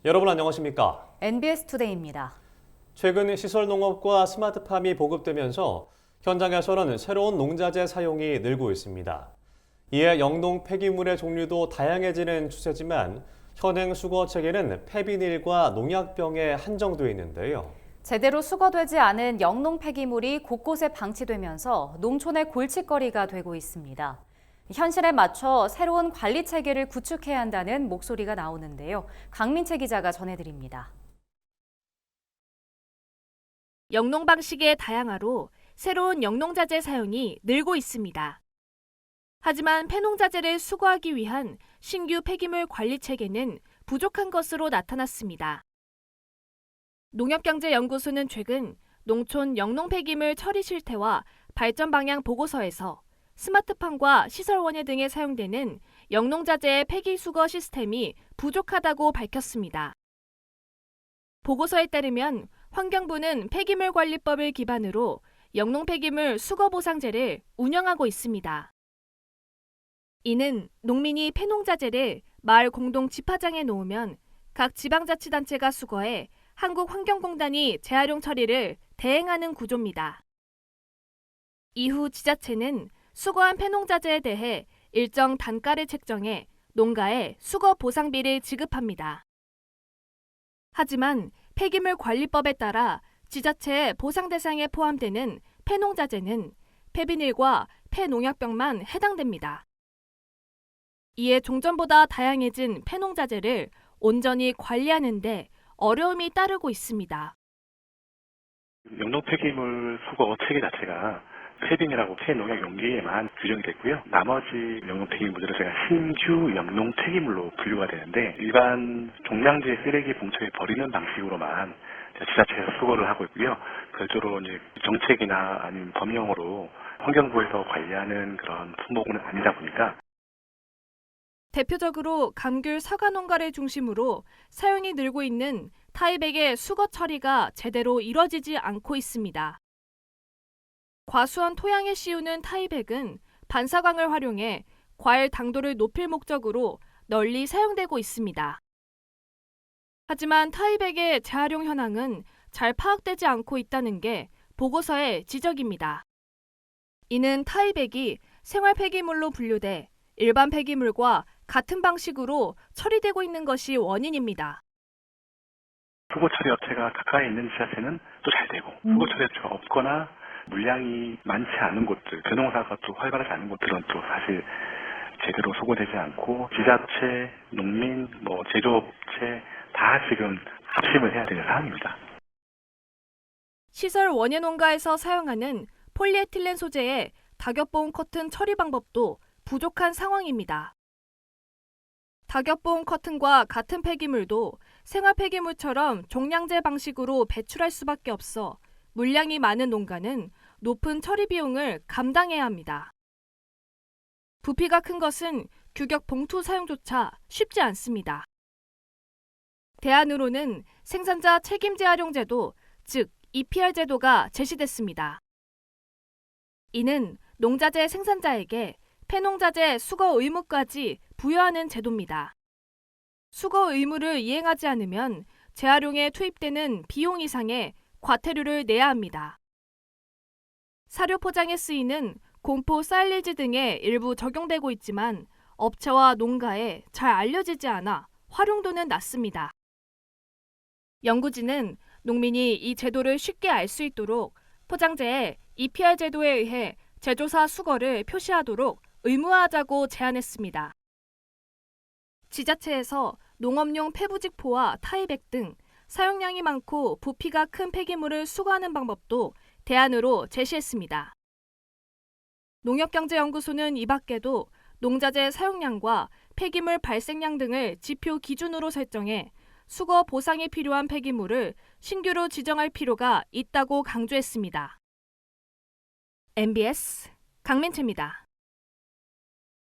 여러분 안녕하십니까? NBS 투데이입니다. 최근 시설농업과 스마트팜이 보급되면서 현장에서는 새로운 농자재 사용이 늘고 있습니다. 이에 영농 폐기물의 종류도 다양해지는 추세지만 현행 수거 체계는 폐비닐과 농약병에 한정돼 있는데요. 제대로 수거되지 않은 영농 폐기물이 곳곳에 방치되면서 농촌의 골칫거리가 되고 있습니다. 현실에 맞춰 새로운 관리 체계를 구축해야 한다는 목소리가 나오는데요. 강민채 기자가 전해드립니다. 영농 방식의 다양화로 새로운 영농자재 사용이 늘고 있습니다. 하지만 폐농자재를 수거하기 위한 신규 폐기물 관리 체계는 부족한 것으로 나타났습니다. 농협경제연구소는 최근 농촌 영농 폐기물 처리 실태와 발전 방향 보고서에서 스마트팜과 시설원예 등에 사용되는 영농자재의 폐기 수거 시스템이 부족하다고 밝혔습니다. 보고서에 따르면 환경부는 폐기물관리법을 기반으로 영농 폐기물 수거 보상제를 운영하고 있습니다. 이는 농민이 폐농자재를 마을 공동 집화장에 놓으면 각 지방자치단체가 수거해 한국환경공단이 재활용 처리를 대행하는 구조입니다. 이후 지자체는 수거한 폐농자재에 대해 일정 단가를 책정해 농가에 수거 보상비를 지급합니다. 하지만 폐기물관리법에 따라 지자체의 보상 대상에 포함되는 폐농자재는 폐비닐과 폐농약병만 해당됩니다. 이에 종전보다 다양해진 폐농자재를 온전히 관리하는 데 어려움이 따르고 있습니다. 영농 폐기물 수거 체계 자체가 폐비닐하고 폐농약 용기에만 규정이 됐고요. 나머지 영농 폐기물들은 제가 신규 영농 폐기물로 분류가 되는데 일반 종량제 쓰레기 봉투에 버리는 방식으로만 지자체에서 수거를 하고 있고요. 별도로 이제 정책이나 아니면 법령으로 환경부에서 관리하는 그런 품목은 아니다 보니까 대표적으로 감귤 사과 농가를 중심으로 사용이 늘고 있는 타이백의 수거 처리가 제대로 이뤄지지 않고 있습니다. 과수원 토양에 씌우는 타이백은 반사광을 활용해 과일 당도를 높일 목적으로 널리 사용되고 있습니다. 하지만 타이백의 재활용 현황은 잘 파악되지 않고 있다는 게 보고서의 지적입니다. 이는 타이백이 생활 폐기물로 분류돼 일반 폐기물과 같은 방식으로 처리되고 있는 것이 원인입니다. 수거 처리 업체가 가까이 있는 지자체는 또 잘 되고 수거 처리 업체가 없거나 물량이 많지 않은 곳들, 벼농사가 또 활발하지 않은 곳들은 또 사실 제대로 수거되지 않고 지자체, 농민, 제조업체 다 지금 합심을 해야 되는 상황입니다. 시설 원예 농가에서 사용하는 폴리에틸렌 소재의 다겹보온 커튼 처리 방법도 부족한 상황입니다. 다겹보온 커튼과 같은 폐기물도 생활 폐기물처럼 종량제 방식으로 배출할 수밖에 없어 물량이 많은 농가는 높은 처리 비용을 감당해야 합니다. 부피가 큰 것은 규격 봉투 사용조차 쉽지 않습니다. 대안으로는 생산자 책임 재활용 제도, 즉 EPR 제도가 제시됐습니다. 이는 농자재 생산자에게 폐농자재 수거 의무까지 부여하는 제도입니다. 수거 의무를 이행하지 않으면 재활용에 투입되는 비용 이상의 과태료를 내야 합니다. 사료 포장에 쓰이는 공포 사일리지 등에 일부 적용되고 있지만 업체와 농가에 잘 알려지지 않아 활용도는 낮습니다. 연구진은 농민이 이 제도를 쉽게 알 수 있도록 포장재에 EPR 제도에 의해 제조사 수거를 표시하도록 의무화하자고 제안했습니다. 지자체에서 농업용 폐부직포와 타이백 등 사용량이 많고 부피가 큰 폐기물을 수거하는 방법도 대안으로 제시했습니다. 농협경제연구소는 이 밖에도 농자재 사용량과 폐기물 발생량 등을 지표 기준으로 설정해 수거 보상이 필요한 폐기물을 신규로 지정할 필요가 있다고 강조했습니다. MBS 강민채입니다.